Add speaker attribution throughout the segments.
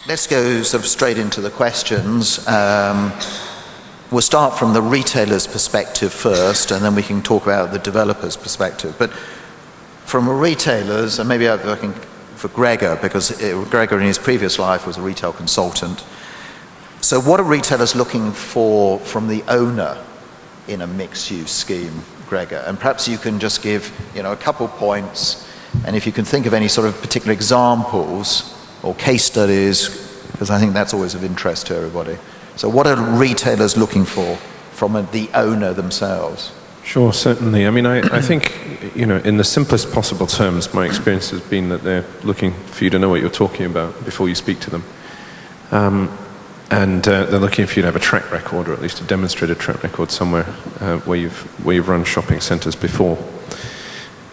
Speaker 1: let's go sort of straight into the questions. We'll start from the retailer's perspective first, and then we can talk about the developer's perspective. But from a retailer's, and maybe I'm working for Gregor, because Gregor in his previous life was a retail consultant. So what are retailers looking for from the owner in a mixed-use scheme, Gregor? And perhaps you can just give, a couple points, and if you can think of any sort of particular examples or case studies, because I think that's always of interest to everybody. So what are retailers looking for from the owner themselves?
Speaker 2: Sure, certainly. I mean, I think, in the simplest possible terms, my experience has been that they're looking for you to know what you're talking about before you speak to them. And they're looking for you to have a track record, or at least a demonstrated track record somewhere where you've run shopping centres before.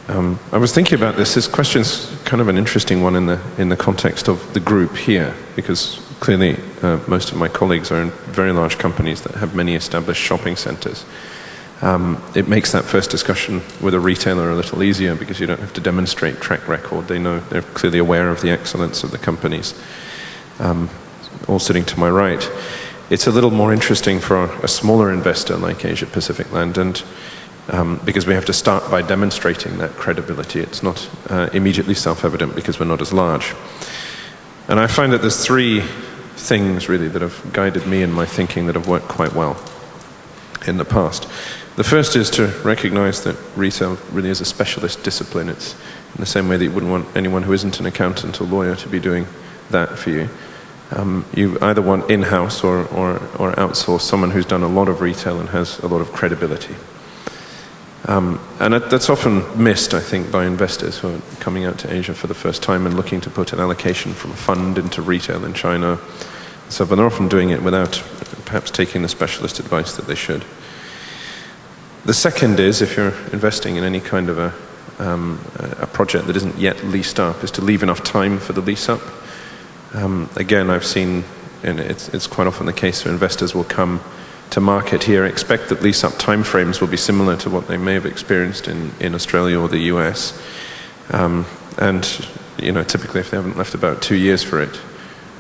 Speaker 2: I was thinking about this. This question's kind of an interesting one in the context of the group here, because clearly most of my colleagues are in very large companies that have many established shopping centres. It makes that first discussion with a retailer a little easier, because you don't have to demonstrate track record. They're clearly aware of the excellence of the companies. All sitting to my right. It's a little more interesting for a smaller investor like Asia Pacific Land, and because we have to start by demonstrating that credibility. It's not immediately self-evident because we're not as large. And I find that there's three things really that have guided me in my thinking that have worked quite well in the past. The first is to recognize that retail really is a specialist discipline. It's in the same way that you wouldn't want anyone who isn't an accountant or lawyer to be doing that for you. You either want in-house or outsource someone who's done a lot of retail and has a lot of credibility. And that's often missed, I think, by investors who are coming out to Asia for the first time and looking to put an allocation from a fund into retail in China. But they're often doing it without perhaps taking the specialist advice that they should. The second is, if you're investing in any kind of a project that isn't yet leased up, is to leave enough time for the lease up. Again, I've seen, and it's quite often the case where investors will come to market here, expect that lease-up timeframes will be similar to what they may have experienced in Australia or the US. And typically if they haven't left about 2 years for it,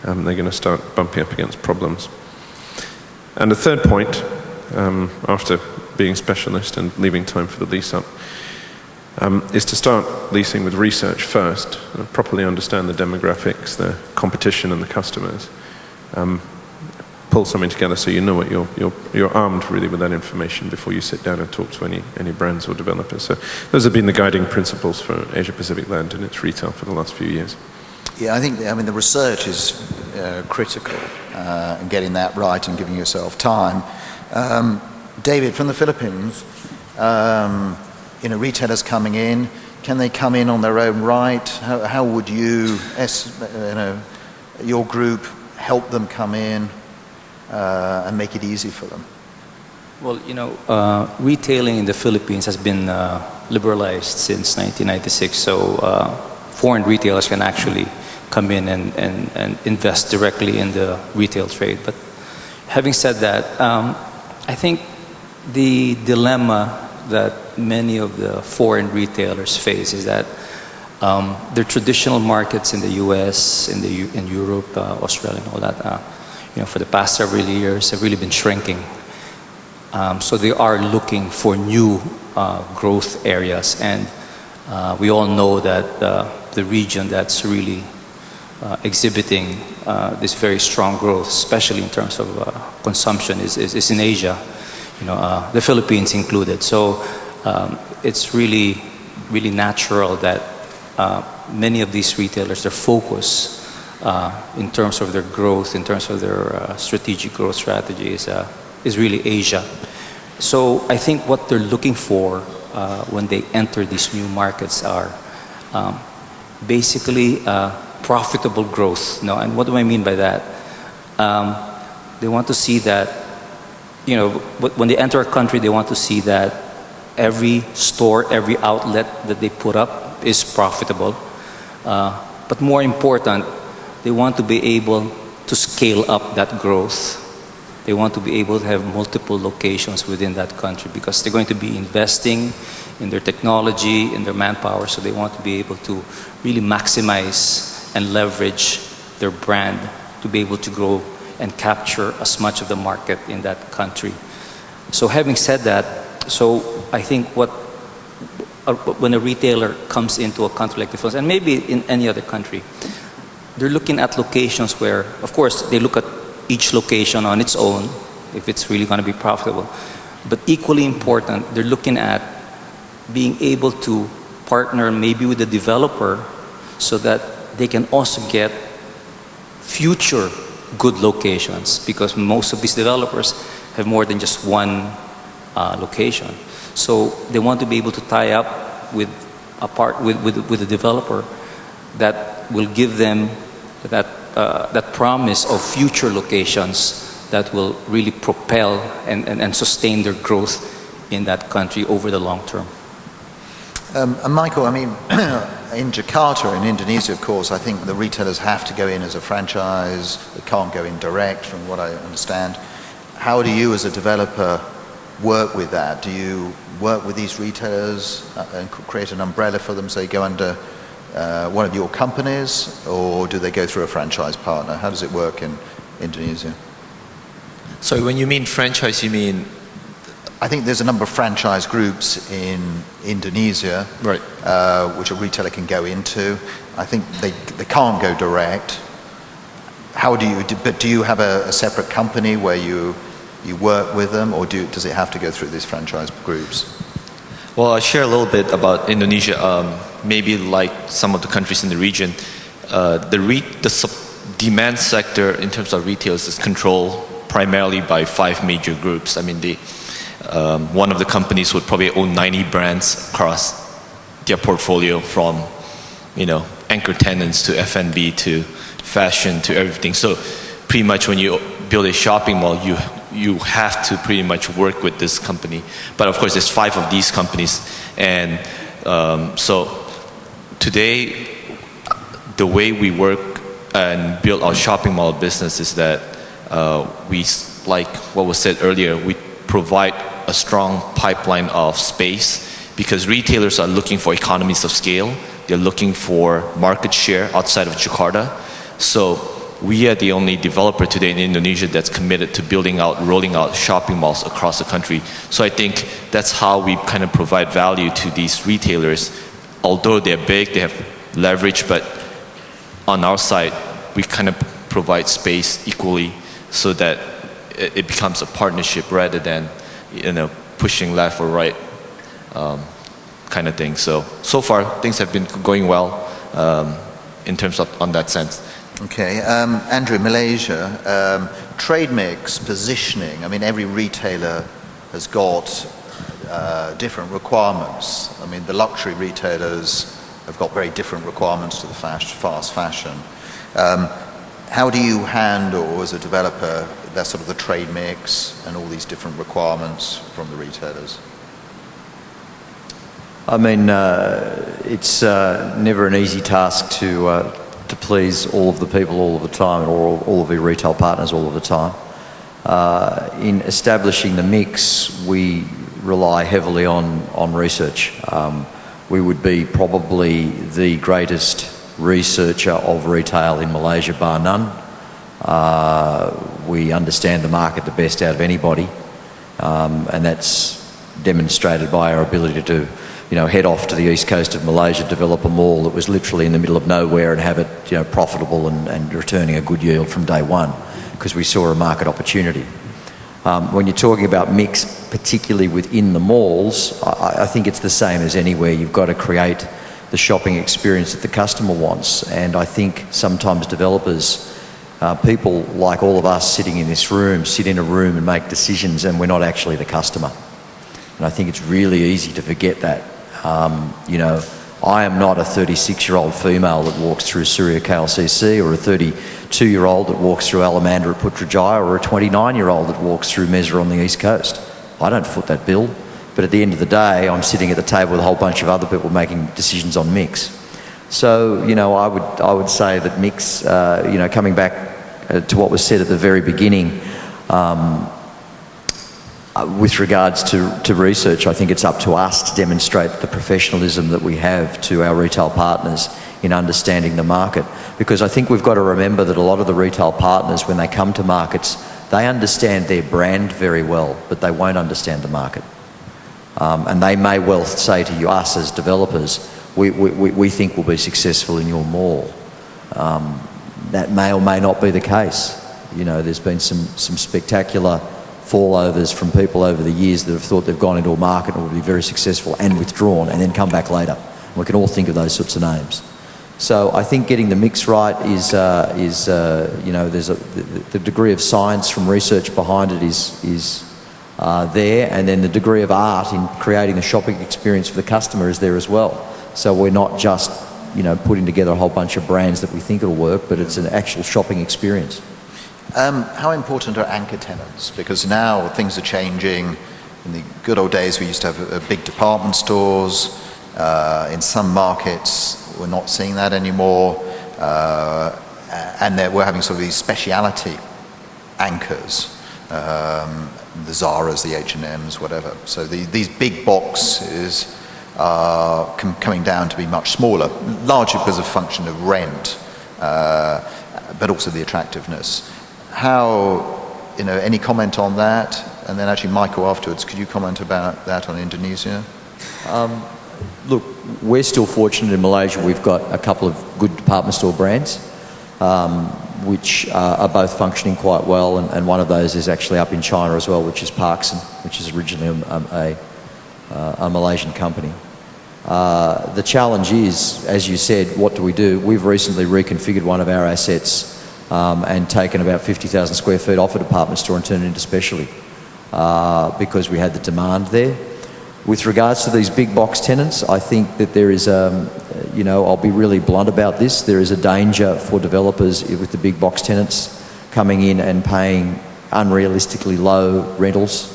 Speaker 2: they're going to start bumping up against problems. And the third point, after being specialist and leaving time for the lease-up, is to start leasing with research first, properly understand the demographics, the competition and the customers. Pull something together so you know what you're armed really with that information before you sit down and talk to any brands or developers. So those have been the guiding principles for Asia Pacific Land and its retail for the last few years.
Speaker 1: Yeah, I think the research is critical in getting that right and giving yourself time. David, from the Philippines, retailers coming in, can they come in on their own right? How would you, your group, help them come in and make it easy for them?
Speaker 3: Well, retailing in the Philippines has been liberalized since 1996, so foreign retailers can actually come in and invest directly in the retail trade. But having said that, I think the dilemma that many of the foreign retailers face is that their traditional markets in the US, in Europe, Australia, and all that, for the past several years have really been shrinking. So they are looking for new growth areas, and we all know that the region that's really exhibiting this very strong growth, especially in terms of consumption, is in Asia, the Philippines included. So it's really natural that many of these retailers, their focus in terms of their growth, in terms of their strategic growth strategies, is really Asia. So I think what they're looking for when they enter these new markets are basically profitable growth. And what do I mean by that? They want to see that, when they enter a country, they want to see that every store, every outlet that they put up is profitable. But more important, they want to be able to scale up that growth. They want to be able to have multiple locations within that country, because they're going to be investing in their technology, in their manpower, so they want to be able to really maximize and leverage their brand to be able to grow and capture as much of the market in that country. So having said that, so I think when a retailer comes into a country like the Philippines, and maybe in any other country, they're looking at locations where, of course, they look at each location on its own, if it's really going to be profitable. But equally important, they're looking at being able to partner maybe with the developer so that they can also get future good locations, because most of these developers have more than just one location. So they want to be able to tie up with a developer that will give them that promise of future locations that will really propel and sustain their growth in that country over the long term.
Speaker 1: And Michael, I mean, in Jakarta, in Indonesia, of course, I think the retailers have to go in as a franchise. They can't go in direct, from what I understand. How do you, as a developer, work with that? Do you work with these retailers and create an umbrella for them so they go under one of your companies, or do they go through a franchise partner? How does it work in Indonesia?
Speaker 4: So when you mean franchise, you mean?
Speaker 1: I think there's a number of franchise groups in Indonesia,
Speaker 4: Right.
Speaker 1: Which a retailer can go into. I think they can't go direct. How do you? But do you have a separate company where you work with them, or does it have to go through these franchise groups?
Speaker 4: Well, I'll share a little bit about Indonesia. Maybe like some of the countries in the region, the demand sector in terms of retailers is controlled primarily by 5 major groups. I mean, one of the companies would probably own 90 brands across their portfolio, from anchor tenants to F&B to fashion to everything. So pretty much when you build a shopping mall, you have to pretty much work with this company. But of course, there's 5 of these companies, and so today the way we work and build our shopping mall business is that we, like what was said earlier, we provide a strong pipeline of space, because retailers are looking for economies of scale. They're looking for market share outside of Jakarta. So we are the only developer today in Indonesia that's committed to rolling out shopping malls across the country. So I think that's how we kind of provide value to these retailers. Although they're big, they have leverage, but on our side, we kind of provide space equally so that it becomes a partnership rather than pushing left or right kind of thing. So far things have been going well in terms of on that sense.
Speaker 1: Okay, Andrew, Malaysia, trade mix, positioning. I mean, every retailer has got different requirements. I mean, the luxury retailers have got very different requirements to the fast fashion. How do you handle, as a developer, that sort of the trade mix and all these different requirements from the retailers?
Speaker 5: I mean, it's never an easy task to please all of the people all of the time, or all of your retail partners all of the time. In establishing the mix, we rely heavily on research. We would be probably the greatest researcher of retail in Malaysia, bar none. We understand the market the best out of anybody, and that's demonstrated by our ability to head off to the east coast of Malaysia, develop a mall that was literally in the middle of nowhere, and have it profitable and returning a good yield from day one, because we saw a market opportunity. When you're talking about mix, particularly within the malls, I think it's the same as anywhere. You've got to create the shopping experience that the customer wants, and I think sometimes developers, people like all of us sitting in this room, sit in a room and make decisions, and we're not actually the customer. And I think it's really easy to forget that. I am not a 36-year-old female that walks through Suria KLCC, or a 32-year-old that walks through Alamanda at Putrajaya, or a 29-year-old that walks through Mesa on the east coast. I don't foot that bill. But at the end of the day, I'm sitting at the table with a whole bunch of other people making decisions on mix. So, I would say that mix, coming back to what was said at the very beginning, with regards to research, I think it's up to us to demonstrate the professionalism that we have to our retail partners in understanding the market. Because I think we've got to remember that a lot of the retail partners, when they come to markets, they understand their brand very well, but they won't understand the market. And they may well say to you, us as developers, we think we'll be successful in your mall. That may or may not be the case. You know, there's been some spectacular fallovers from people over the years that have thought they've gone into a market and will be very successful and withdrawn and then come back later. We can all think of those sorts of names. So I think getting the mix right is you know, there's the degree of science from research behind it is there, and then the degree of art in creating the shopping experience for the customer is there as well. So we're not just, you know, putting together a whole bunch of brands that we think it'll work, but it's an actual shopping experience.
Speaker 1: How important are anchor tenants? Because now things are changing. In the good old days, we used to have big department stores. In some markets, we're not seeing that anymore. And we're having sort of these speciality anchors. The Zaras, the H&Ms, whatever. So these big boxes are coming down to be much smaller, largely because of function of rent, but also the attractiveness. How, you know, any comment on that? And then actually, Michael, afterwards, could you comment about that on Indonesia?
Speaker 5: Look, we're still fortunate in Malaysia. We've got a couple of good department store brands, which are both functioning quite well, and one of those is actually up in China as well, which is Parkson, which is originally a Malaysian company. The challenge is, as you said, what do we do? We've recently reconfigured one of our assets and taken about 50,000 square feet off a department store and turned it into specialty because we had the demand there. With regards to these big box tenants, I think that there is you know, I'll be really blunt about this, there is a danger for developers with the big box tenants coming in and paying unrealistically low rentals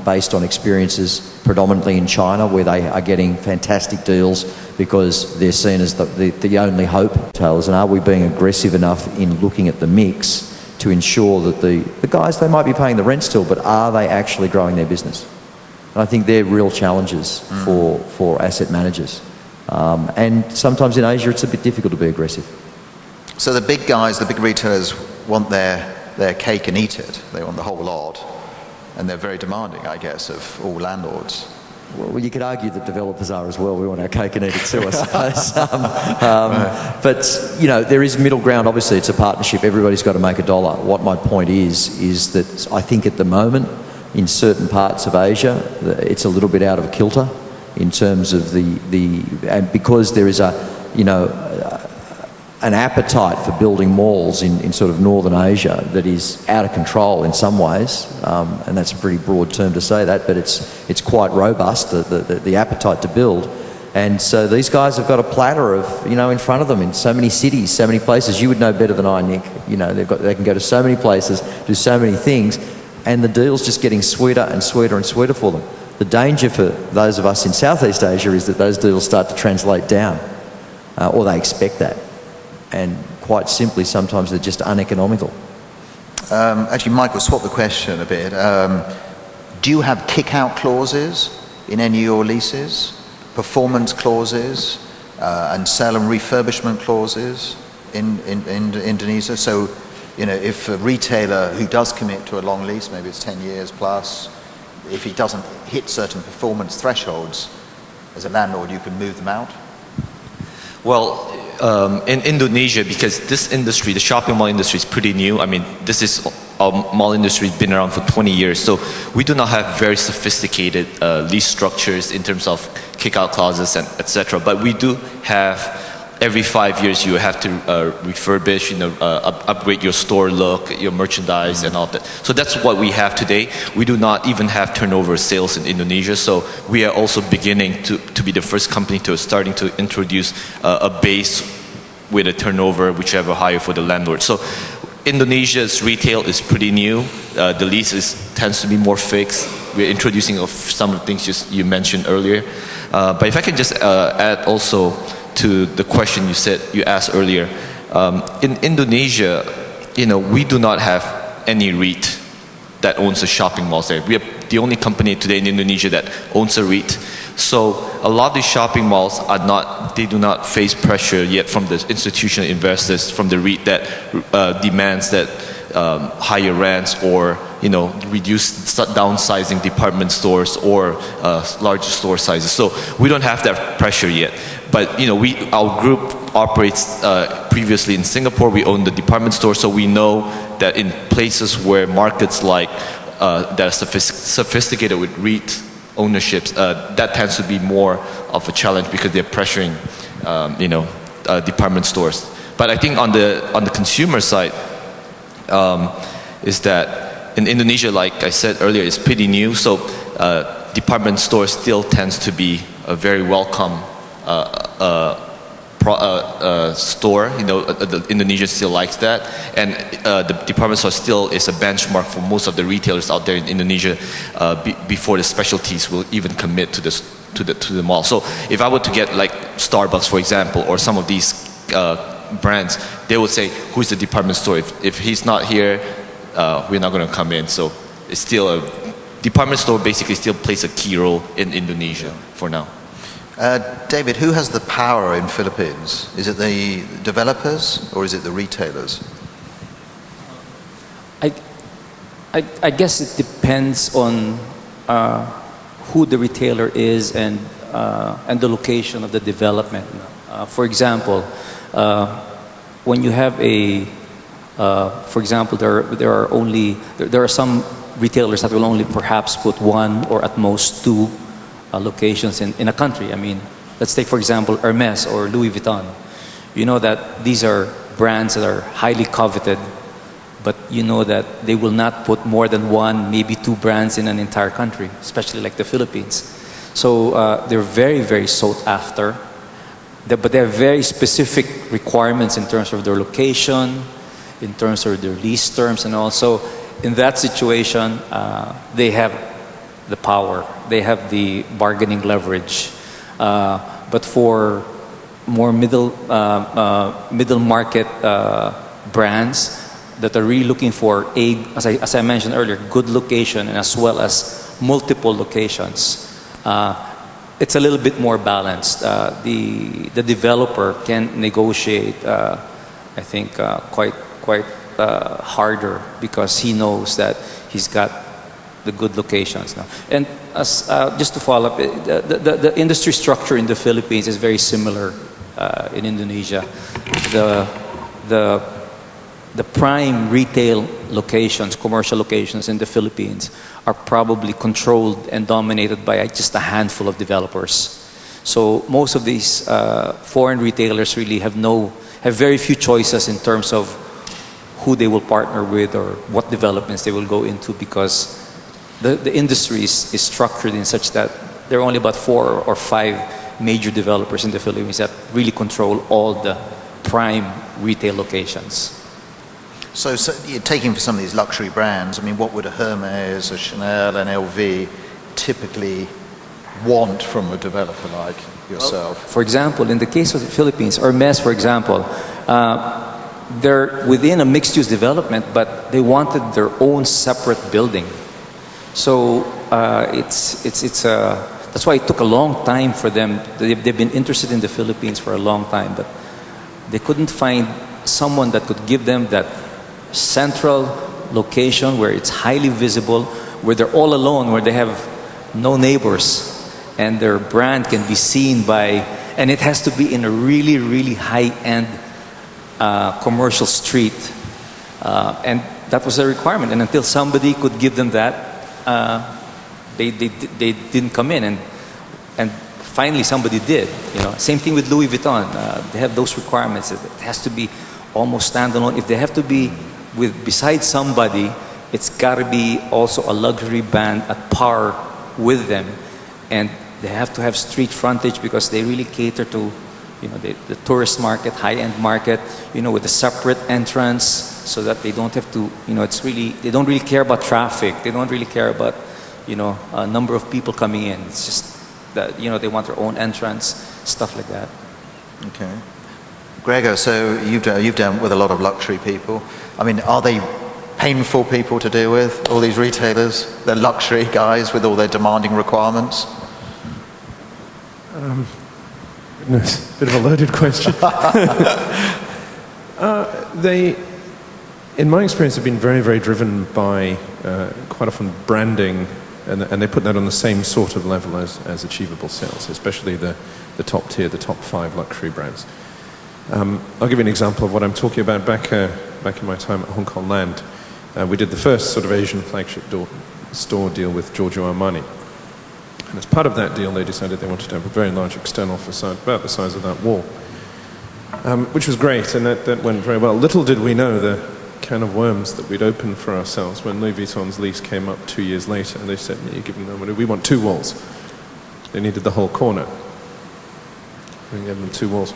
Speaker 5: based on experiences predominantly in China, where they are getting fantastic deals because they're seen as the only hope. And are we being aggressive enough in looking at the mix to ensure that the guys, they might be paying the rent still, but are they actually growing their business? And I think they're real challenges for asset managers. And sometimes in Asia it's a bit difficult to be aggressive.
Speaker 1: So the big guys, the big retailers want their cake and eat it. They want the whole lot. And they're very demanding, I guess, of all landlords.
Speaker 5: Well, you could argue that developers are as well. We want our cake and eat it too, I suppose. But, you know, there is middle ground. Obviously, it's a partnership. Everybody's got to make a dollar. What my point is that I think at the moment, in certain parts of Asia, it's a little bit out of kilter in terms of and because there is an appetite for building malls in sort of northern Asia that is out of control in some ways, and that's a pretty broad term to say that, but it's quite robust, the appetite to build. And so these guys have got a platter of, you know, in front of them in so many cities, so many places. You would know better than I, Nick. You know, they can go to so many places, do so many things, and the deal's just getting sweeter and sweeter and sweeter for them. The danger for those of us in Southeast Asia is that those deals start to translate down, or they expect that. And quite simply, sometimes they're just uneconomical.
Speaker 1: Actually, Michael, swap the question a bit. Do you have kick-out clauses in any of your leases? Performance clauses and sale and refurbishment clauses in Indonesia? So, you know, if a retailer who does commit to a long lease, maybe it's 10 years plus, if he doesn't hit certain performance thresholds, as a landlord, you can move them out?
Speaker 4: Well, in Indonesia, because this industry, the shopping mall industry, is pretty new. I mean, our mall industry has been around for 20 years, so we do not have very sophisticated lease structures in terms of kick-out clauses and etc. But we do have, every 5 years you have to refurbish, upgrade your store look, your merchandise and all of that. So that's what we have today. We do not even have turnover sales in Indonesia, so we are also beginning to be the first company to starting to introduce a base with a turnover whichever higher for the landlord. So Indonesia's retail is pretty new. The lease tends to be more fixed. We're introducing some of the things you mentioned earlier. But if I can just add also to the question you asked earlier, in Indonesia, we do not have any REIT that owns the shopping malls there. We are the only company today in Indonesia that owns a REIT. So a lot of these shopping malls they do not face pressure yet from the institutional investors, from the REIT that demands that higher rents or downsizing department stores or larger store sizes. So we don't have that pressure yet. But our group operates previously in Singapore. We own the department store, so we know that in places where markets like that are sophisticated with REIT ownerships, that tends to be more of a challenge because they're pressuring department stores. But I think on the consumer side is that in Indonesia, like I said earlier, it's pretty new. So department stores still tends to be a very welcome store. Indonesia still likes that, and the department store still is a benchmark for most of the retailers out there in Indonesia before the specialties will even commit to the mall. So if I were to get like Starbucks, for example, or some of these brands, they would say, who's the department store? If he's not here, we're not going to come in. So it's still department store basically still plays a key role in Indonesia for now.
Speaker 1: David, who has the power in Philippines? Is it the developers or is it the retailers?
Speaker 3: I guess it depends on who the retailer is and the location of the development. For example, when you have for example, there are some retailers that will only perhaps put one or at most two locations in a country. I mean, let's take for example Hermes or Louis Vuitton. You know that these are brands that are highly coveted, but you know that they will not put more than one, maybe two brands in an entire country, especially like the Philippines. So they're very, very sought after, but they have very specific requirements in terms of their location, in terms of their lease terms, and also in that situation they have the power, they have the bargaining leverage. But for more middle market brands that are really looking for as I mentioned earlier, good location and as well as multiple locations, it's a little bit more balanced. The developer can negotiate, I think, quite harder because he knows that he's got the good locations now. And as just to follow up, the industry structure in the Philippines is very similar in Indonesia. The prime retail locations, commercial locations in the Philippines are probably controlled and dominated by just a handful of developers. So most of these foreign retailers really have very few choices in terms of who they will partner with or what developments they will go into, because the industry is structured in such that there are only about 4 or 5 major developers in the Philippines that really control all the prime retail locations.
Speaker 1: So you're taking for some of these luxury brands, I mean, what would a Hermes, a Chanel, an LV typically want from a developer like yourself?
Speaker 3: Well, for example, in the case of the Philippines, Hermes, for example, they're within a mixed-use development, but they wanted their own separate building. So that's why it took a long time for them. They've been interested in the Philippines for a long time, but they couldn't find someone that could give them that central location where it's highly visible, where they're all alone, where they have no neighbors, and their brand can be seen by, and it has to be in a really, really high-end commercial street. And that was a requirement. And until somebody could give them that, they didn't come in. And finally somebody did. Same thing with Louis Vuitton. They have those requirements. It has to be almost standalone. If they have to be beside somebody, it's got to be also a luxury brand at par with them, and they have to have street frontage because they really cater to the tourist market, high-end market, with a separate entrance, so that they don't have to, they don't really care about traffic, they don't really care about a number of people coming in. It's just that they want their own entrance, stuff like that.
Speaker 1: Okay. Gregor, so you've done with a lot of luxury people. I mean, are they painful people to deal with, all these retailers, the luxury guys with all their demanding requirements?
Speaker 2: Goodness, bit of a loaded question. They, in my experience, have been very, very driven by quite often branding, and they put that on the same sort of level as achievable sales, especially the top tier, the top 5 luxury brands. I'll give you an example of what I'm talking about. Back in my time at Hong Kong Land, we did the first sort of Asian flagship store deal with Giorgio Armani. And as part of that deal, they decided they wanted to have a very large external facade, about the size of that wall, which was great, and that went very well. Little did we know the can of worms that we'd opened for ourselves when Louis Vuitton's lease came up 2 years later, and they said, "You're giving them money. We want 2 walls." They needed the whole corner. We gave them 2 walls.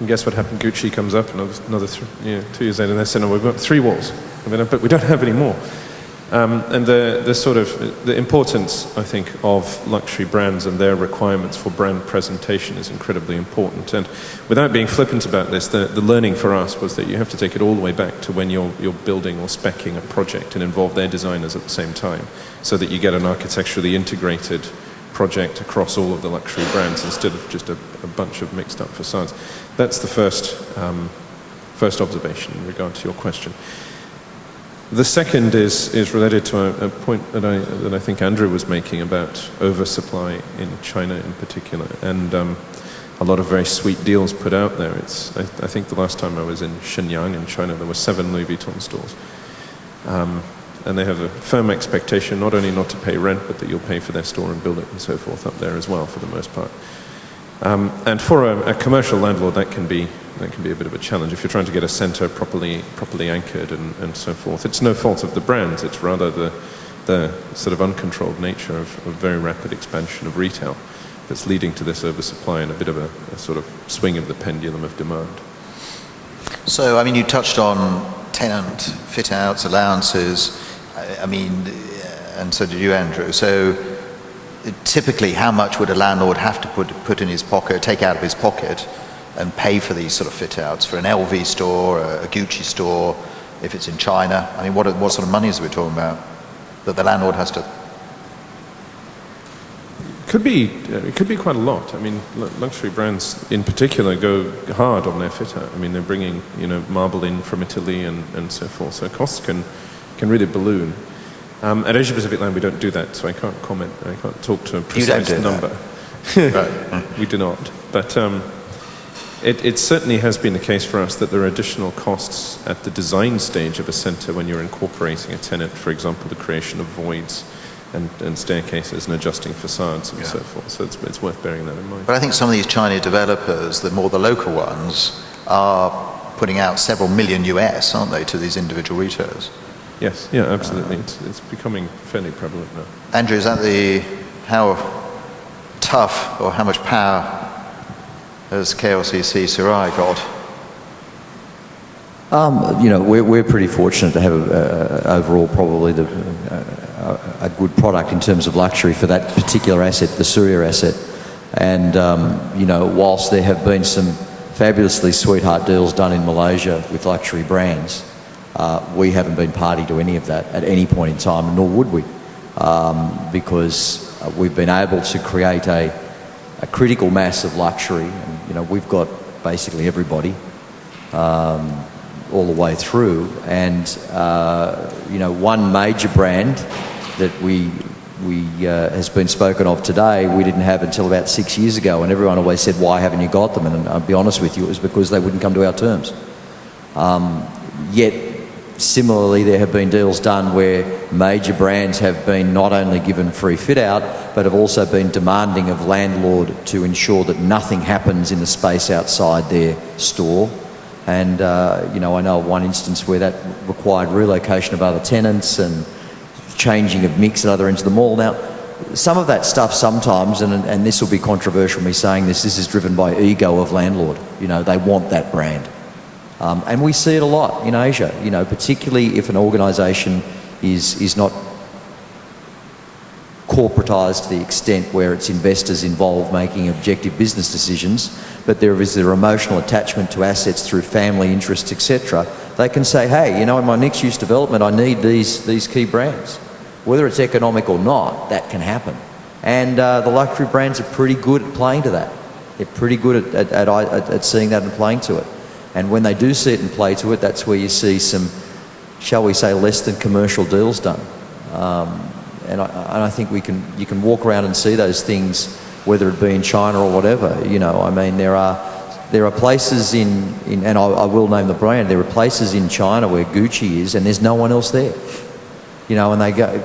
Speaker 2: And guess what happened? Gucci comes up another 2 years later, and they said, "No, we've got 3 walls." I mean, but we don't have any more. And the sort of the importance, I think, of luxury brands and their requirements for brand presentation is incredibly important. And without being flippant about this, the learning for us was that you have to take it all the way back to when you're building or speccing a project and involve their designers at the same time, so that you get an architecturally integrated project across all of the luxury brands instead of just a bunch of mixed up facades. That's the first observation in regard to your question. The second is related to a point that I think Andrew was making about oversupply in China in particular, and a lot of very sweet deals put out there. I think the last time I was in Shenyang in China, there were 7 Louis Vuitton stores. And they have a firm expectation not only not to pay rent, but that you'll pay for their store and build it and so forth up there as well, for the most part. And for a commercial landlord, that can be a bit of a challenge if you're trying to get a centre properly anchored and so forth. It's no fault of the brands, it's rather the sort of uncontrolled nature of very rapid expansion of retail that's leading to this oversupply and a bit of a sort of swing of the pendulum of demand.
Speaker 1: So, I mean, you touched on tenant fit-outs, allowances, I mean, and so did you, Andrew. So typically, how much would a landlord have to put in his pocket, take out of his pocket, and pay for these sort of fit-outs for an LV store, a Gucci store, if it's in China? I mean, what sort of monies are we talking about that the landlord has to?
Speaker 2: It could be quite a lot. I mean, luxury brands in particular go hard on their fit-out. I mean, they're bringing marble in from Italy and so forth. So costs can really balloon. At Asia Pacific Land, we don't do that, so I can't comment. I can't talk to a precise number.
Speaker 1: Right.
Speaker 2: We do not. But it certainly has been the case for us that there are additional costs at the design stage of a centre when you're incorporating a tenant, for example, the creation of voids and staircases and adjusting facades and so forth. So it's worth bearing that in mind.
Speaker 1: But I think some of these Chinese developers, the local ones, are putting out several million US, aren't they, to these individual retailers?
Speaker 2: Yes, yeah, absolutely. It's becoming fairly prevalent now.
Speaker 1: Andrew, is that how tough or how much power has KLCC Suria got?
Speaker 5: We're pretty fortunate to have overall probably a good product in terms of luxury for that particular asset, the Suria asset. And whilst there have been some fabulously sweetheart deals done in Malaysia with luxury brands, we haven't been party to any of that at any point in time, nor would we, because we've been able to create a critical mass of luxury. And, we've got basically everybody all the way through. And, one major brand that has been spoken of today, we didn't have until about 6 years ago, and everyone always said, "Why haven't you got them?" And I'll be honest with you, it was because they wouldn't come to our terms. Yet, similarly, there have been deals done where major brands have been not only given free fit-out, but have also been demanding of landlord to ensure that nothing happens in the space outside their store. And, I know of one instance where that required relocation of other tenants and changing of mix at other ends of the mall. Now, some of that stuff sometimes, and this will be controversial, me saying this is driven by ego of landlord. They want that brand. And we see it a lot in Asia, particularly if an organisation is not corporatised to the extent where it's investors involved making objective business decisions, but there is their emotional attachment to assets through family interests, etc. They can say, hey, you know, in my mixed-use development, I need these key brands. Whether it's economic or not, that can happen. And the luxury brands are pretty good at playing to that. They're pretty good at seeing that and playing to it. And when they do see it and play to it, that's where you see some, shall we say, less than commercial deals done. And I think you can walk around and see those things, whether it be in China or whatever. You know, I mean, there are places in and I will name the brand. There are places in China where Gucci is, and there's no one else there. You know, and they go,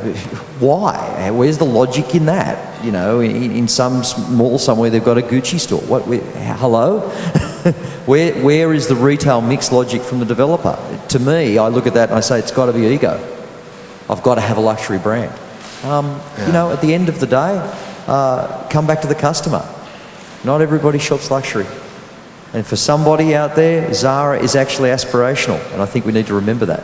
Speaker 5: why? Where's the logic in that? You know, in some mall somewhere they've got a Gucci store. What? Hello? Where is the retail mix logic from the developer? To me, I look at that and I say it's got to be ego. I've got to have a luxury brand. You know, at the end of the day, come back to the customer. Not everybody shops luxury. And for somebody out there, Zara is actually aspirational, and I think we need to remember that.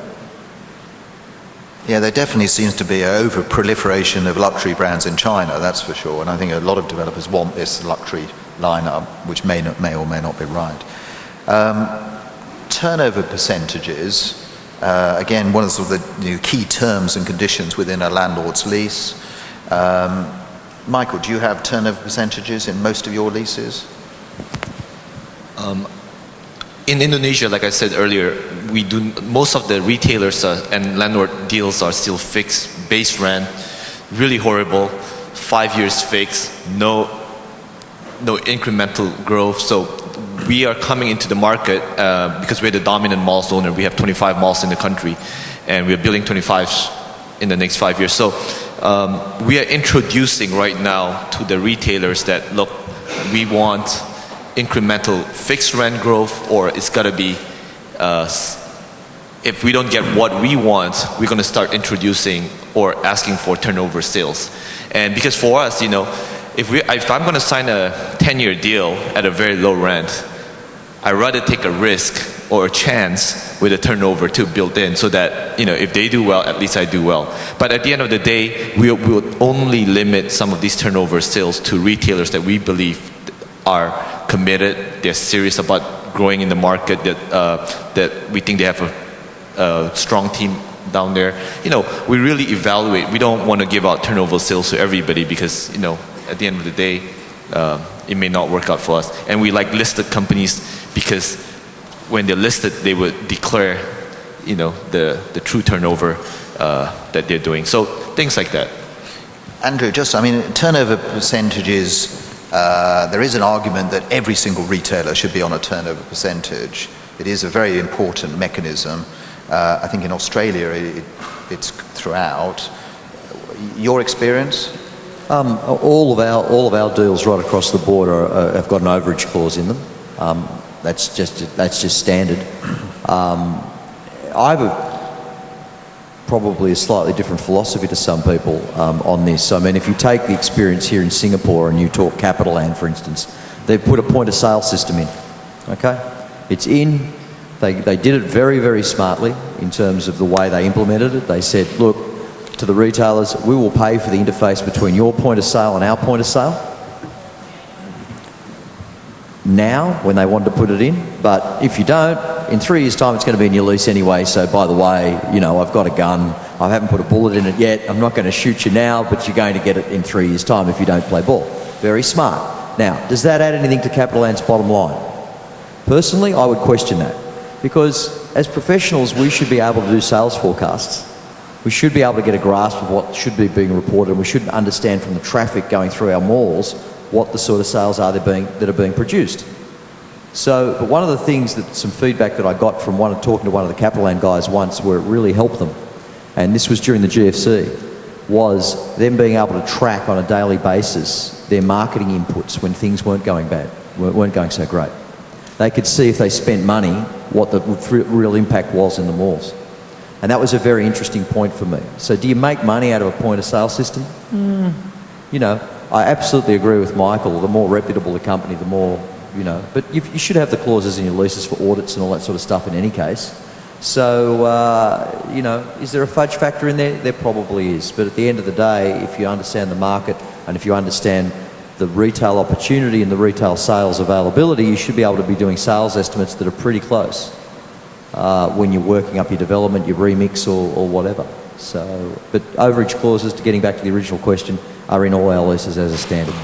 Speaker 1: Yeah, there definitely seems to be an over-proliferation of luxury brands in China, that's for sure. And I think a lot of developers want this luxury lineup, which may or may not be right. Turnover percentages, again, one of the key terms and conditions within a landlord's lease. Michael, do you have turnover percentages in most of your leases?
Speaker 4: In Indonesia, like I said earlier, we do most of the retailers and landlord deals are still fixed, base rent, really horrible, 5 years fixed, no incremental growth. So we are coming into the market because we're the dominant malls owner. We have 25 malls in the country, and we're building 25s in the next 5 years. So we are introducing right now to the retailers that, look, we want incremental fixed rent growth, or it's got to be, if we don't get what we want, we're going to start introducing or asking for turnover sales. And because for us, you know, if I'm going to sign a 10-year deal at a very low rent, I'd rather take a risk or a chance with a turnover to build in, so that, you know, if they do well, at least I do well. But at the end of the day, we will only limit some of these turnover sales to retailers that we believe are committed, they're serious about growing in the market, that we think they have a strong team down there. You know, we really evaluate. We don't want to give out turnover sales to everybody because, you know, at the end of the day, it may not work out for us. And we like listed companies because when they're listed, they would declare, you know, the true turnover that they're doing. So things like that.
Speaker 1: Andrew, turnover percentages, there is an argument that every single retailer should be on a turnover percentage. It is a very important mechanism. I think in Australia it's throughout. Your experience?
Speaker 5: All of our deals right across the board have got an overage clause in them. That's just standard. I have probably a slightly different philosophy to some people on this. I mean, if you take the experience here in Singapore and you talk CapitaLand, for instance, they've put a point-of-sale system in. Okay, it's in. They did it very, very smartly in terms of the way they implemented it. They said, look, to the retailers, we will pay for the interface between your point of sale and our point of sale. Now, when they want to put it in, but if you don't, in 3 years' time, it's going to be in your lease anyway. So, by the way, you know, I've got a gun. I haven't put a bullet in it yet. I'm not going to shoot you now, but you're going to get it in 3 years' time if you don't play ball. Very smart. Now, does that add anything to CapitaLand's bottom line? Personally, I would question that, because as professionals, we should be able to do sales forecasts. We should be able to get a grasp of what should be being reported, and we should understand from the traffic going through our malls what the sort of sales are that are being produced. So, but one of the things some feedback that I got from talking to one of the CapitaLand guys once, where it really helped them, and this was during the GFC, was them being able to track on a daily basis their marketing inputs when things weren't going so great. They could see if they spent money what the real impact was in the malls. And that was a very interesting point for me. So do you make money out of a point-of-sale system? You know, I absolutely agree with Michael. The more reputable the company, the more, you know. But you should have the clauses in your leases for audits and all that sort of stuff in any case. So, is there a fudge factor in there? There probably is. But at the end of the day, if you understand the market and if you understand the retail opportunity and the retail sales availability, you should be able to be doing sales estimates that are pretty close when you're working up your development, your remix or whatever. So, but overage clauses, to getting back to the original question, are in all our leases as a standard.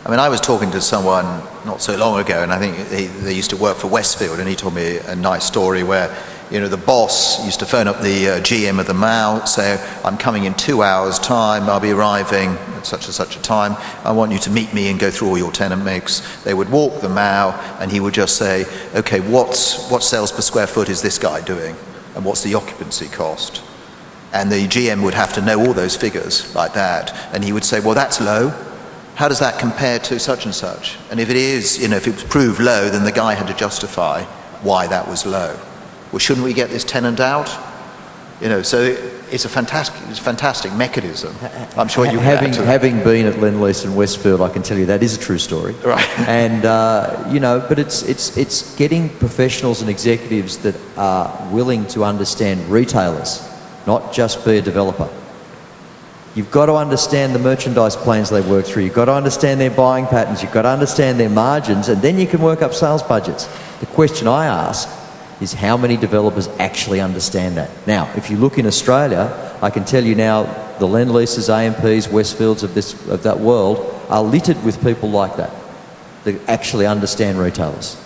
Speaker 1: I mean, I was talking to someone not so long ago, and I think they used to work for Westfield, and he told me a nice story where, the boss used to phone up the GM of the Mall, say, I'm coming in 2 hours' time, I'll be arriving at such and such a time, I want you to meet me and go through all your tenant mix. They would walk the Mall, and he would just say, okay, what sales per square foot is this guy doing? And what's the occupancy cost? And the GM would have to know all those figures like that, and he would say, well, that's low. How does that compare to such and such? And if it is, if it was proved low, then the guy had to justify why that was low. Well, shouldn't we get this tenant out? So it's a fantastic mechanism. I'm sure you
Speaker 5: having been at Lend-Lease and Westfield, I can tell you that is a true story.
Speaker 1: Right.
Speaker 5: And but it's getting professionals and executives that are willing to understand retailers, not just be a developer. You've got to understand the merchandise plans they work through. You've got to understand their buying patterns. You've got to understand their margins, and then you can work up sales budgets. The question I ask is how many developers actually understand that? Now, if you look in Australia, I can tell you now the Lend-Leases, AMPs, Westfields of that world are littered with people like that actually understand retailers.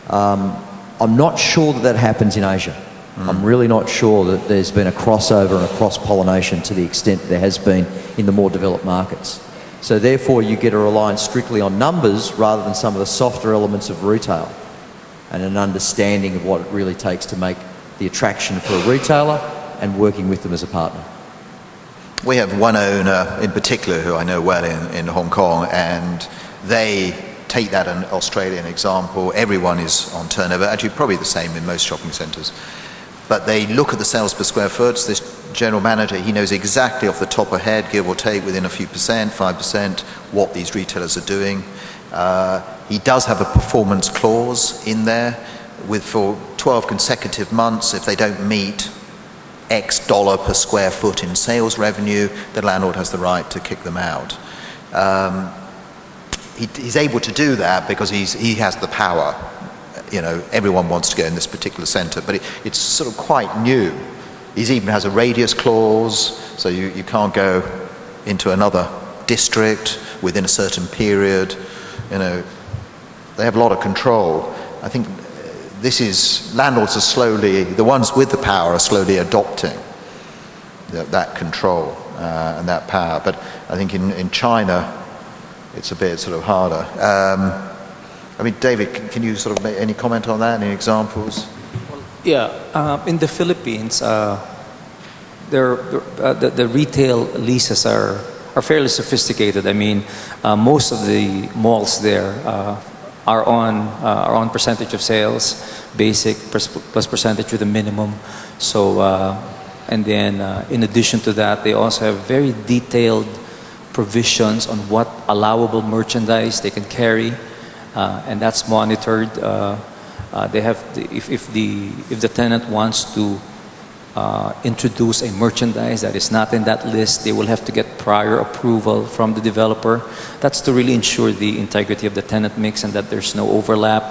Speaker 5: I'm not sure that happens in Asia. I'm really not sure that there's been a crossover and a cross-pollination to the extent there has been in the more developed markets. So therefore you get a reliance strictly on numbers rather than some of the softer elements of retail and an understanding of what it really takes to make the attraction for a retailer and working with them as a partner.
Speaker 1: We have one owner in particular who I know well in Hong Kong, and they take that an Australian example. Everyone is on turnover, actually probably the same in most shopping centres. But they look at the sales per square foot. This general manager, he knows exactly off the top of head, give or take within a few percent, 5%, what these retailers are doing. He does have a performance clause in there for 12 consecutive months. If they don't meet X dollar per square foot in sales revenue, the landlord has the right to kick them out. He's able to do that because he has the power. Everyone wants to go in this particular centre, but it's sort of quite new. He even has a radius clause, so you can't go into another district within a certain period. They have a lot of control. I think landlords are slowly, the ones with the power are slowly adopting that control and that power. But I think in China, it's a bit sort of harder. David, can you sort of make any comment on that? Any examples?
Speaker 3: Yeah, in the Philippines, the retail leases are fairly sophisticated. Most of the malls there are on percentage of sales, basic plus percentage with a minimum. So, and then in addition to that, they also have very detailed provisions on what allowable merchandise they can carry. And that's monitored. They have if the tenant wants to introduce a merchandise that is not in that list, they will have to get prior approval from the developer. That's to really ensure the integrity of the tenant mix and that there's no overlap.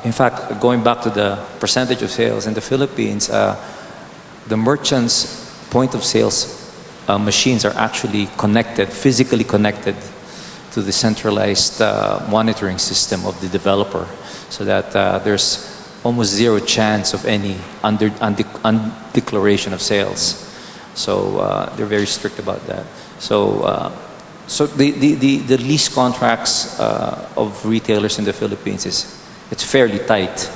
Speaker 3: In fact, going back to the percentage of sales in the Philippines, the merchants' point of sales machines are actually physically connected to the centralized monitoring system of the developer, so that there's almost zero chance of any undeclaration of sales. So they're very strict about that. So the lease contracts of retailers in the Philippines it's fairly tight.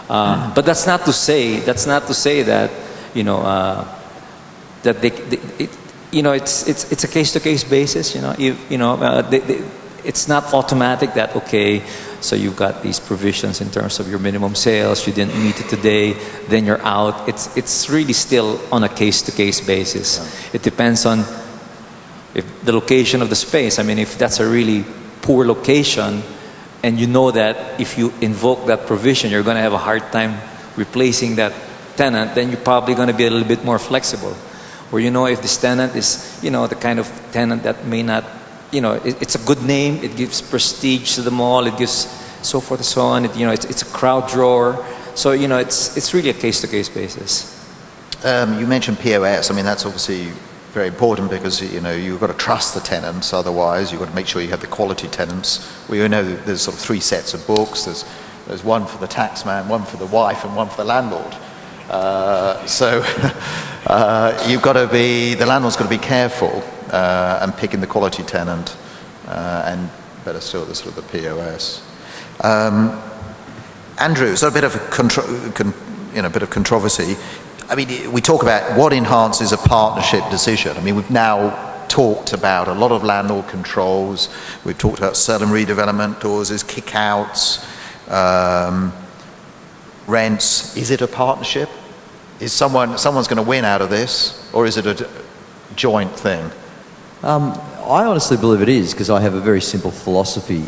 Speaker 3: But that's not to say that that it's a case-to-case basis. It's not automatic that so you've got these provisions in terms of your minimum sales. You didn't meet it today, then you're out. It's really still on a case-to-case basis. It depends on the location of the space. If that's a really poor location, and you know that if you invoke that provision, you're going to have a hard time replacing that tenant, then you're probably going to be a little bit more flexible. Or, if this tenant is, the kind of tenant that may not, it's a good name, it gives prestige to the mall, it gives so forth and so on, it's a crowd drawer. So, it's really a case-to-case basis.
Speaker 1: You mentioned POS. I mean, that's obviously very important because, you've got to trust the tenants, otherwise you've got to make sure you have the quality tenants. We know there's sort of 3 sets of books. There's one for the taxman, one for the wife, and one for the landlord. The landlord's got to be careful and picking the quality tenant, and better still, the sort of the POS. Andrew, so a bit of controversy. I mean, we talk about what enhances a partnership decision. I mean, we've now talked about a lot of landlord controls. We've talked about sell and redevelopment clauses, kick-outs, rents. Is it a partnership? Is someone's going to win out of this, or is it a joint thing?
Speaker 5: I honestly believe it is, because I have a very simple philosophy.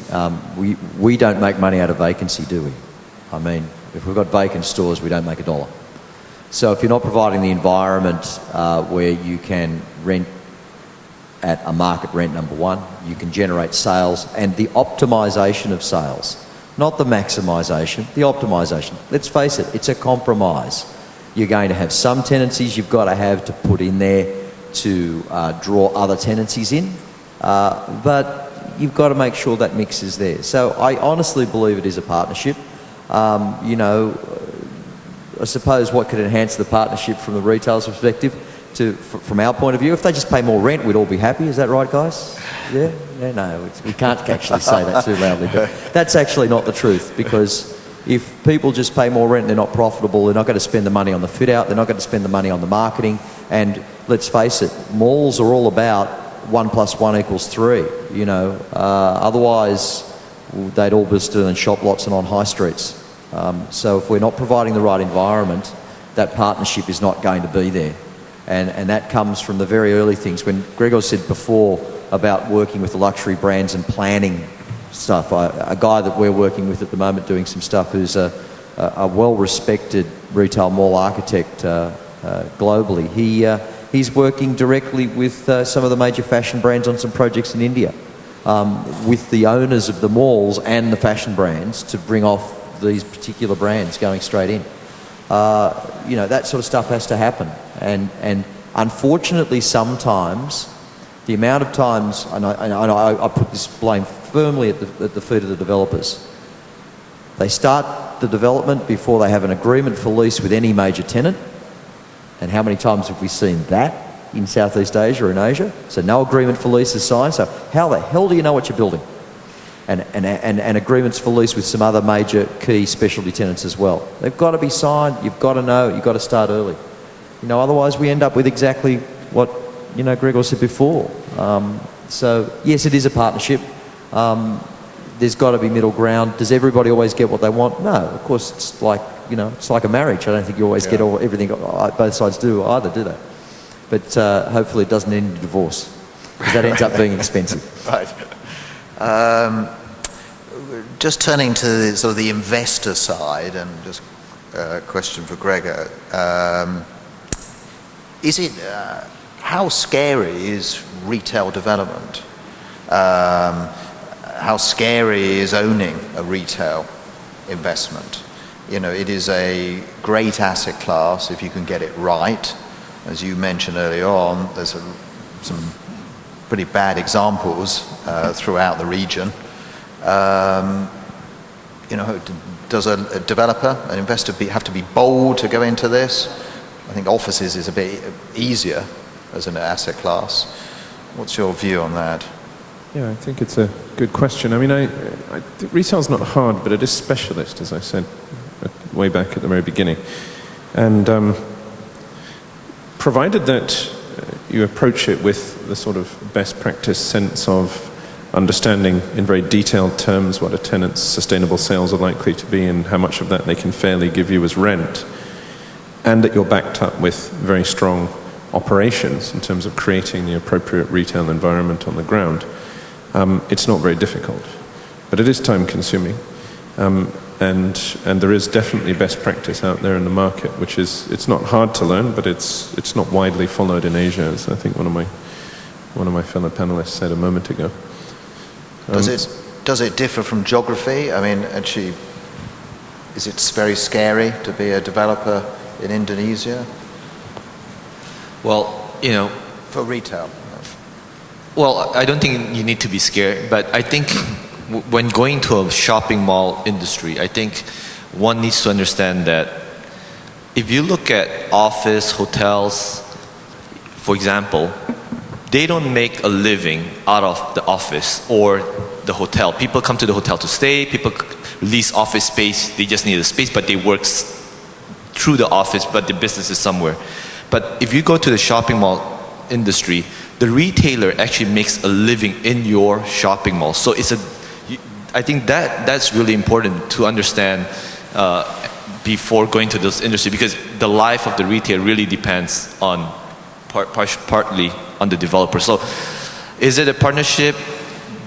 Speaker 5: We don't make money out of vacancy, do we? I mean, if we've got vacant stores, we don't make a dollar. So if you're not providing the environment where you can rent at a market rent, number one, you can generate sales, and the optimisation of sales, not the maximisation, the optimisation. Let's face it, it's a compromise. You're going to have some tenancies you've got to have to put in there to draw other tenancies in, but you've got to make sure that mix is there. So I honestly believe it is a partnership. I suppose what could enhance the partnership from the retailer's perspective, from our point of view, if they just pay more rent, we'd all be happy. Is that right, guys? Yeah? No, we can't actually say that too loudly, but that's actually not the truth, because if people just pay more rent, they're not profitable, they're not going to spend the money on the fit out, they're not going to spend the money on the marketing, and let's face it, malls are all about 1 + 1 = 3, otherwise they'd all be still in shop lots and on high streets. So if we're not providing the right environment, that partnership is not going to be there. And that comes from the very early things. When Gregor said before about working with the luxury brands and planning stuff, a guy that we're working with at the moment doing some stuff who's a well-respected retail mall architect globally, he's working directly with some of the major fashion brands on some projects in India, with the owners of the malls and the fashion brands to bring off these particular brands going straight in. That sort of stuff has to happen. And unfortunately, sometimes, the amount of times, and I put this blame firmly at the feet of the developers, they start the development before they have an agreement for lease with any major tenant. And how many times have we seen that in Southeast Asia or in Asia? So no agreement for lease is signed. So how the hell do you know what you're building? And agreements for lease with some other major key specialty tenants as well. They've got to be signed. You've got to know. You've got to start early. Otherwise we end up with exactly what Gregor said before. So yes, it is a partnership. There's got to be middle ground. Does everybody always get what they want? No. Of course, it's like a marriage. I don't think you always get everything. Both sides do either, do they? But hopefully it doesn't end in divorce, because that ends up being expensive.
Speaker 1: Right. Just turning to the investor side, and just a question for Gregor. How scary is retail development? How scary is owning a retail investment? It is a great asset class if you can get it right. As you mentioned earlier on, there's some pretty bad examples throughout the region. Does a developer, an investor, have to be bold to go into this? I think offices is a bit easier as an asset class. What's your view on that?
Speaker 2: Yeah, I think it's a good question. I mean, I think retail's not hard, but it is specialist, as I said way back at the very beginning. And provided that you approach it with the sort of best practice sense of understanding in very detailed terms what a tenant's sustainable sales are likely to be and how much of that they can fairly give you as rent, and that you're backed up with very strong operations in terms of creating the appropriate retail environment on the ground, it's not very difficult. But it is time consuming. and there is definitely best practice out there in the market, which is, it's not hard to learn, but it's not widely followed in Asia, as I think one of my fellow panelists said a moment ago.
Speaker 1: Does it differ from geography? I mean, actually, is it very scary to be a developer in Indonesia?
Speaker 4: Well, you know,
Speaker 1: for retail.
Speaker 4: well, I don't think you need to be scared, but I think when going to a shopping mall industry, I think one needs to understand that if you look at office, hotels, for example, they don't make a living out of the office or the hotel. People come to the hotel to stay, people lease office space, they just need a space, but they work through the office, but the business is somewhere. But if you go to the shopping mall industry, the retailer actually makes a living in your shopping mall. So I think that's really important to understand before going to this industry, because the life of the retail really depends on partly on the developer. So is it a partnership?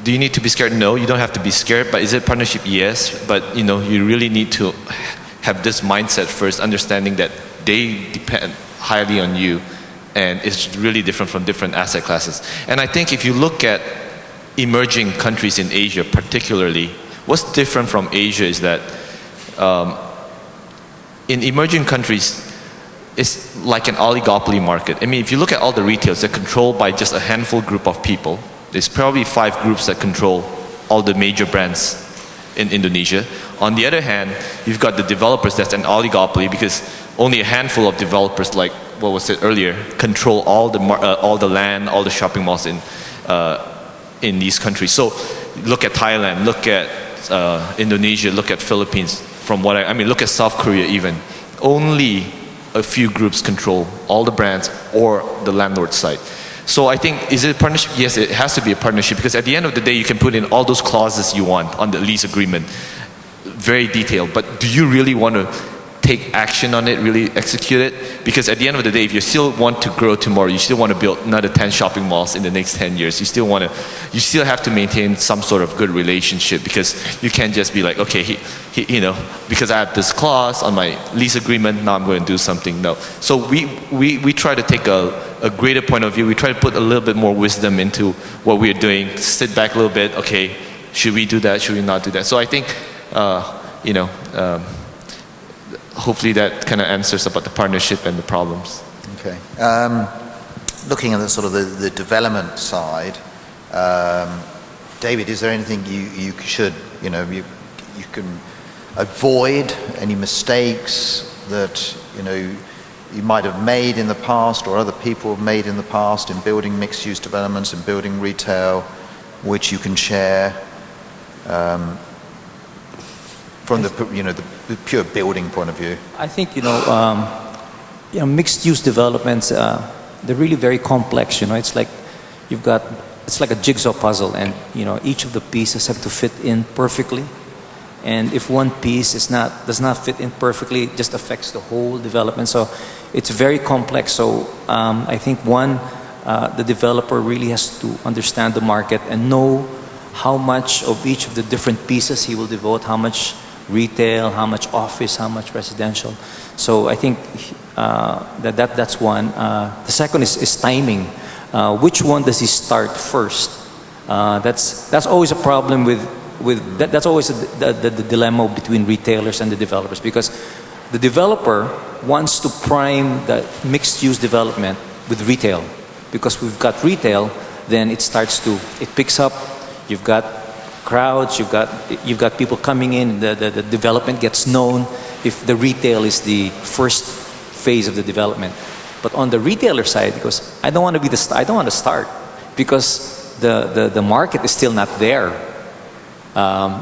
Speaker 4: Do you need to be scared? No, you don't have to be scared. But is it a partnership? Yes. But you know, you really need to have this mindset first, understanding that they depend highly on you, and it's really different from different asset classes. And I think if you look at emerging countries in Asia particularly, what's different from Asia is that in emerging countries, it's like an oligopoly market. I mean, if you look at all the retailers, they're controlled by just a handful group of people. There's probably 5 groups that control all the major brands in Indonesia. On the other hand, you've got the developers, that's an oligopoly, because only a handful of developers, like what was said earlier, control all the land, all the shopping malls in these countries. So look at Thailand, look at Indonesia, look at Philippines. I mean, look at South Korea even. Only a few groups control all the brands or the landlord side. So I think, is it a partnership? Yes, it has to be a partnership, because at the end of the day, you can put in all those clauses you want on the lease agreement, very detailed. But do you really want to take action on it, really execute it? Because at the end of the day, if you still want to grow tomorrow, you still want to build another 10 shopping malls in the next 10 years, you still have to maintain some sort of good relationship, because you can't just be like, okay, you know, because I have this clause on my lease agreement, now I'm going to do something. No. So we try to take a greater point of view. We try to put a little bit more wisdom into what we're doing, sit back a little bit, okay, should we do that, should we not do that? So I think, you know, hopefully that kind of answers about the partnership and the problems.
Speaker 1: Okay. Looking at the sort of the development side, David, is there anything you should, you know, you can avoid, any mistakes that, you know, you might have made in the past or other people have made in the past in building mixed-use developments and building retail, which you can share from the pure building point of view?
Speaker 3: I think, you know, mixed-use developments, they're really very complex. You know, it's like it's like a jigsaw puzzle, and you know, each of the pieces have to fit in perfectly. And if one piece does not fit in perfectly, it just affects the whole development. So it's very complex. So I think the developer really has to understand the market and know how much of each of the different pieces he will devote, how much retail, how much office, how much residential. So I think that's one. The second is timing. Which one does he start first? That's always a problem that's always the dilemma between retailers and the developers, because the developer wants to prime the mixed-use development with retail, because we've got retail, then it picks up. You've got crowds, you've got people coming in, the development gets known if the retail is the first phase of the development. But on the retailer side, because I don't want to start because the market is still not there.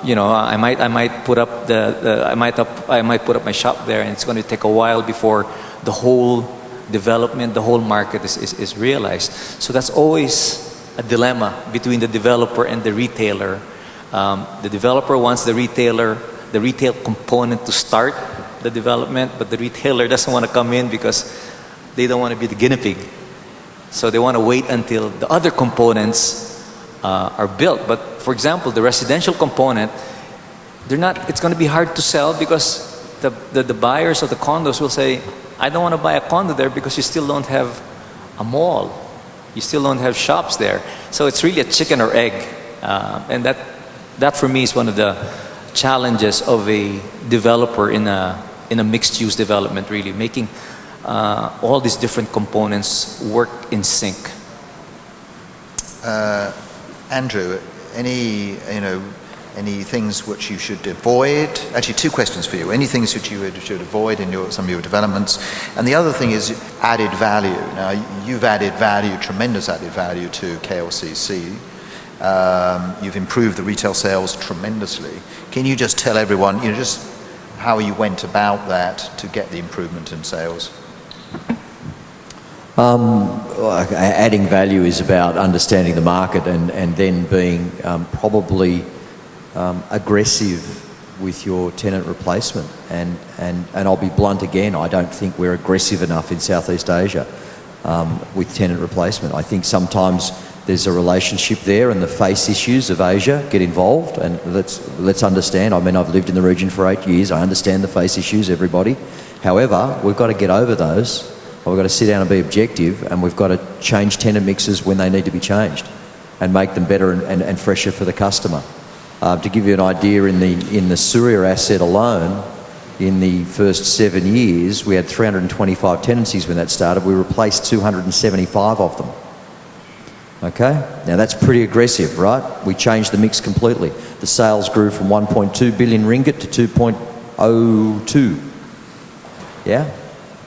Speaker 3: You know, I might put up my shop there, and it's going to take a while before the whole development, the whole market is realized. So that's always a dilemma between the developer and the retailer. The developer wants the retail component to start the development, but the retailer doesn't want to come in because they don't want to be the guinea pig. So they want to wait until the other components are built. But for example, the residential component, it's going to be hard to sell because the buyers of the condos will say, I don't want to buy a condo there because you still don't have a mall. You still don't have shops there. So it's really a chicken or egg. And that for me is one of the challenges of a developer in a mixed-use development, really, making all these different components work in sync.
Speaker 1: Andrew, any things which you should avoid? Actually, two questions for you. Any things which you should avoid in some of your developments? And the other thing is added value. Now, you've added value, tremendous added value to KLCC. You've improved the retail sales tremendously. Can you just tell everyone, just how you went about that to get the improvement in sales?
Speaker 5: Adding value is about understanding the market and then being probably aggressive with your tenant replacement. And I'll be blunt again, I don't think we're aggressive enough in Southeast Asia with tenant replacement. I think sometimes there's a relationship there and the face issues of Asia get involved, and let's understand. I mean, I've lived in the region for 8 years. I understand the face issues, everybody. However, we've got to get over those. We've got to sit down and be objective, and we've got to change tenant mixes when they need to be changed and make them better and fresher for the customer. To give you an idea, in the Suria asset alone, in the first 7 years, we had 325 tenancies when that started. We replaced 275 of them. Okay? Now that's pretty aggressive, right? We changed the mix completely. The sales grew from 1.2 billion ringgit to 2.02. Yeah?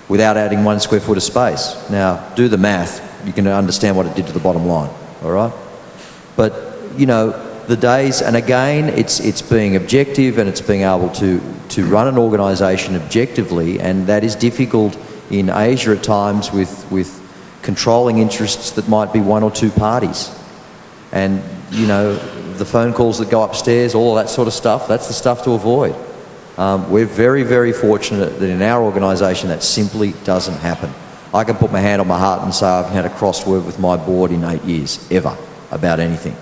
Speaker 5: Without adding 1 square foot of space. Now, do the math. You can understand what it did to the bottom line. All right? But, the days, and again, it's being objective and it's being able to run an organisation objectively, and that is difficult in Asia at times with controlling interests that might be one or two parties. And, the phone calls that go upstairs, all of that sort of stuff, that's the stuff to avoid. We're very, very fortunate that in our organisation that simply doesn't happen. I can put my hand on my heart and say I've had a crossword with my board in 8 years, ever, about anything,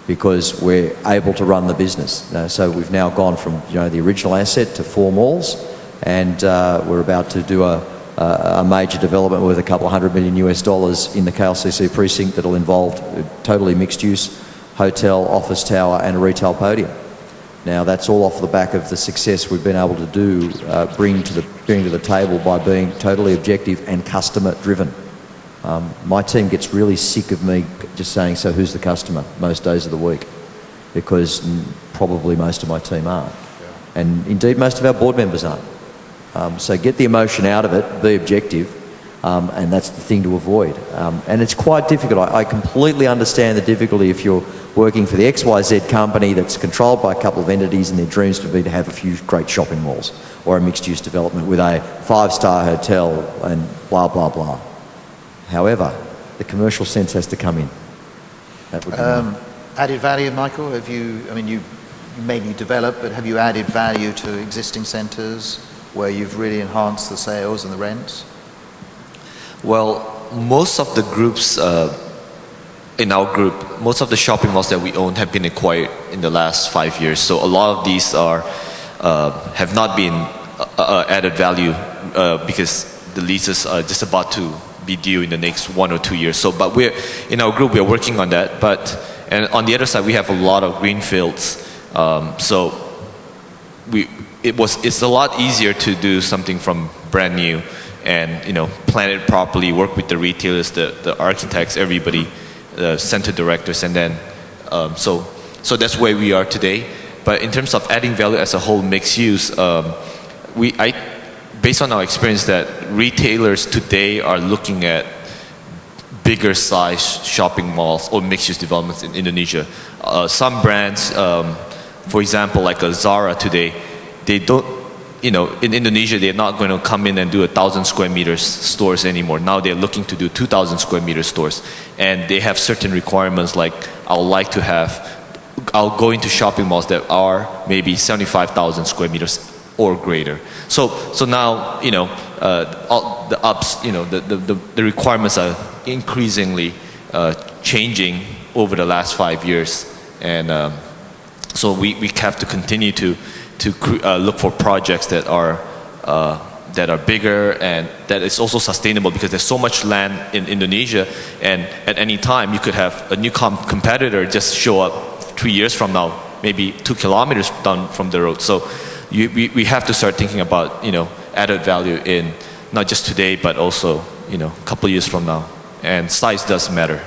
Speaker 5: because we're able to run the business. So we've now gone from the original asset to 4 malls, and we're about to do a major development worth $200 million in the KLCC precinct that'll involve a totally mixed use hotel, office tower and a retail podium. Now that's all off the back of the success we've been able to bring to the table by being totally objective and customer driven. My team gets really sick of me just saying, so who's the customer, most days of the week, because probably most of my team aren't. And indeed most of our board members aren't. So get the emotion out of it, be objective, and that's the thing to avoid. And it's quite difficult. I completely understand the difficulty if you're working for the XYZ company that's controlled by a couple of entities and their dreams would be to have a few great shopping malls or a mixed-use development with a 5-star hotel and blah, blah, blah. However, the commercial sense has to come in. That would be
Speaker 1: added value, Michael? You mainly develop, but have you added value to existing centres where you've really enhanced the sales and the rents?
Speaker 4: Well, most of the groups in our group, most of the shopping malls that we own have been acquired in the last 5 years. So a lot of these have not been added value because the leases are just about to be due in the next 1 or 2 years. So, but in our group, we're working on that. And on the other side, we have a lot of greenfields. So it's a lot easier to do something from brand new and plan it properly, work with the retailers, the architects, everybody, the center directors, and then so that's where we are today. But in terms of adding value as a whole mixed use, based on our experience, that retailers today are looking at bigger size shopping malls or mixed use developments in Indonesia. Some brands, for example, like a Zara today, they don't. In Indonesia, they're not going to come in and do 1,000 square meters stores anymore. Now they're looking to do 2,000 square meter stores. And they have certain requirements like, I'll go into shopping malls that are maybe 75,000 square meters or greater. So now, all the ups, the requirements are increasingly changing over the last 5 years. And So we have to continue to look for projects that are bigger and that is also sustainable, because there's so much land in Indonesia, and at any time you could have a new competitor just show up 3 years from now, maybe 2 kilometers down from the road. So we have to start thinking about, added value in not just today, but also, a couple of years from now. And size does matter.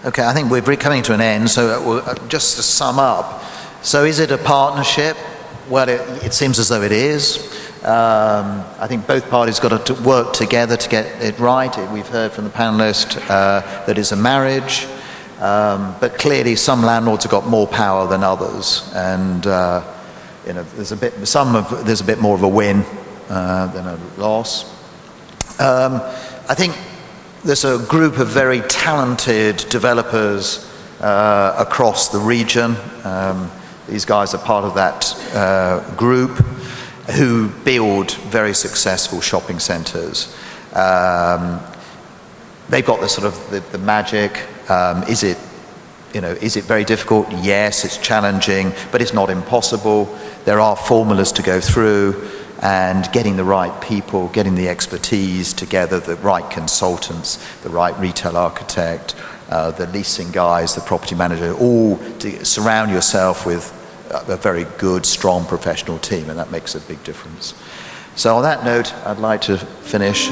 Speaker 1: Okay, I think we're coming to an end, so just to sum up, so is it a partnership? Well, it seems as though it is. I think both parties got to work together to get it right. We've heard from the panellist that it's a marriage, but clearly some landlords have got more power than others, and there's a bit more of a win than a loss. I think there's a group of very talented developers across the region. These guys are part of that group who build very successful shopping centres. They've got the magic. Is it very difficult? Yes, it's challenging, but it's not impossible. There are formulas to go through, and getting the right people, getting the expertise together, the right consultants, the right retail architect, the leasing guys, the property manager, all to surround yourself with a very good, strong professional team, and that makes a big difference. So on that note, I'd like to finish.